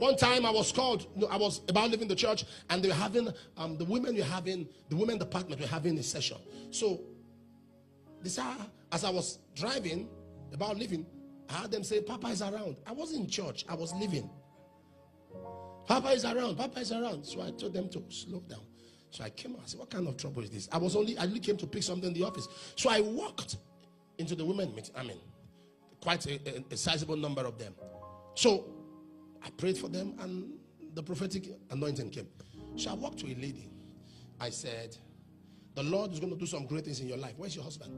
One time I was called, I was about leaving the church, and they were having, the women department were having a session. So, as I was driving, about leaving, I heard them say, Papa is around. I wasn't in church, I was leaving. Papa is around, Papa is around. So I told them to slow down. So I came out, I said, what kind of trouble is this? I only came to pick something in the office. So I walked into the women meeting. I mean, quite a sizable number of them. So I prayed for them, and the prophetic anointing came. So I walked to a lady. I said, the Lord is going to do some great things in your life. Where's your husband?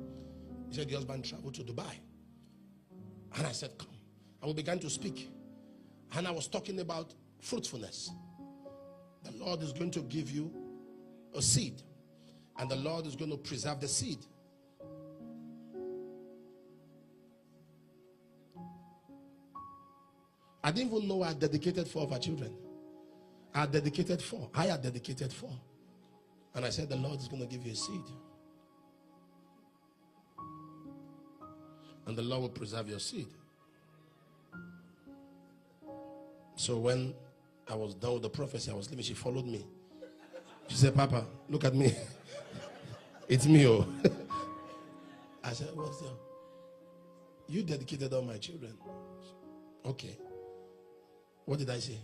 He said, the husband traveled to Dubai. And I said, come. And we began to speak. And I was talking about fruitfulness. The Lord is going to give you a seed, and the Lord is going to preserve the seed. I didn't even know I had dedicated 4 of our children. I had dedicated 4. I had dedicated 4. And I said, the Lord is going to give you a seed. And the Lord will preserve your seed. So when I was done with the prophecy, I was leaving, she followed me. She said, Papa, look at me. It's me. Oh. I said, what's that? You dedicated all my children. Okay. What did I say?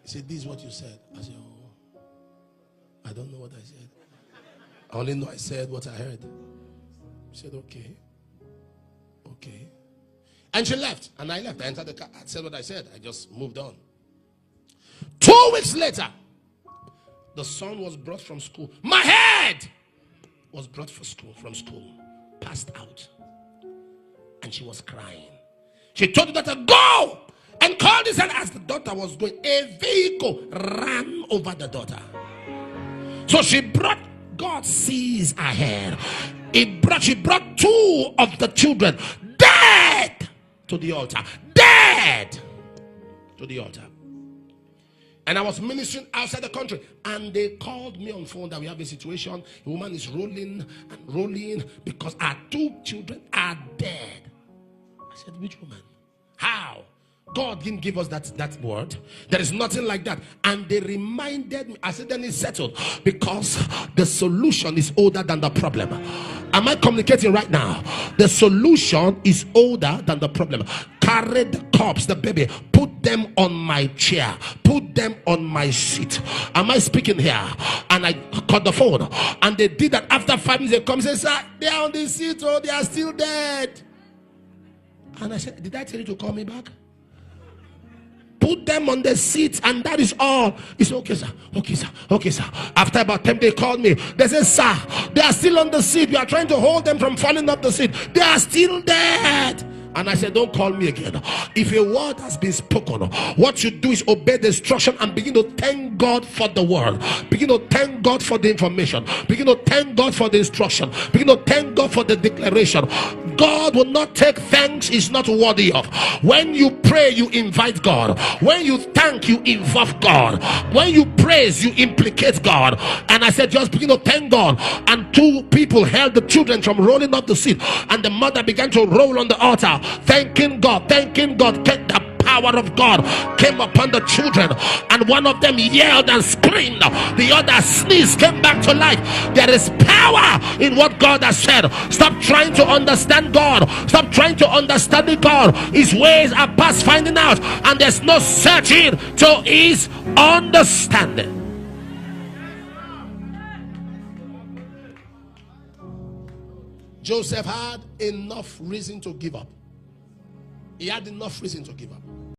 He said, this is what you said. I said, oh, I don't know what I said. I only know I said what I heard. She said, okay. Okay. And she left. And I left. I entered the car. I said what I said. I just moved on. 2 weeks later, the son was brought from school. My head was brought from school. Passed out. And she was crying. She told the daughter, go and call this. And as the daughter was going, a vehicle ran over the daughter. So she brought, God sees ahead. She brought 2 of the children dead to the altar. Dead to the altar. And I was ministering outside the country, and they called me on phone that we have a situation. A woman is rolling and rolling because our 2 children are dead. I said, which woman? How? God didn't give us that word. There is nothing like that. And they reminded me. I said, then it's settled, because the solution is older than the problem. Am I communicating right now? The solution is older than the problem. Carry the corpse, the baby, put them on my chair, put them on my seat. Am I speaking here? And I caught the phone, and they did that. After 5 minutes, they come and say, sir, they are on the seat, oh, they are still dead. And I said, did I tell you to call me back? Put them on the seat, and that is all. He said, okay, sir. Okay, sir. Okay, sir. After about 10, they called me. They said, sir, they are still on the seat. We are trying to hold them from falling off the seat. They are still dead. And I said, don't call me again. If a word has been spoken, what you do is obey the instruction and begin to thank God for the word. Begin to thank God for the information. Begin to thank God for the instruction. Begin to thank God for the declaration. God will not take thanks he's not worthy of. When you pray, you invite God. When you thank, you involve God. When you praise, you implicate God. And I said, just begin to thank God. And 2 people held the children from rolling up the seat, and the mother began to roll on the altar, thanking God, thanking God. The power of God came upon the children, and one of them yelled and screamed. The other sneezed, came back to life. There is power in what God has said. Stop trying to understand God. Stop trying to understand God. His ways are past finding out, and there's no searching to his understanding. Joseph had enough reason to give up. He had enough reason to give up.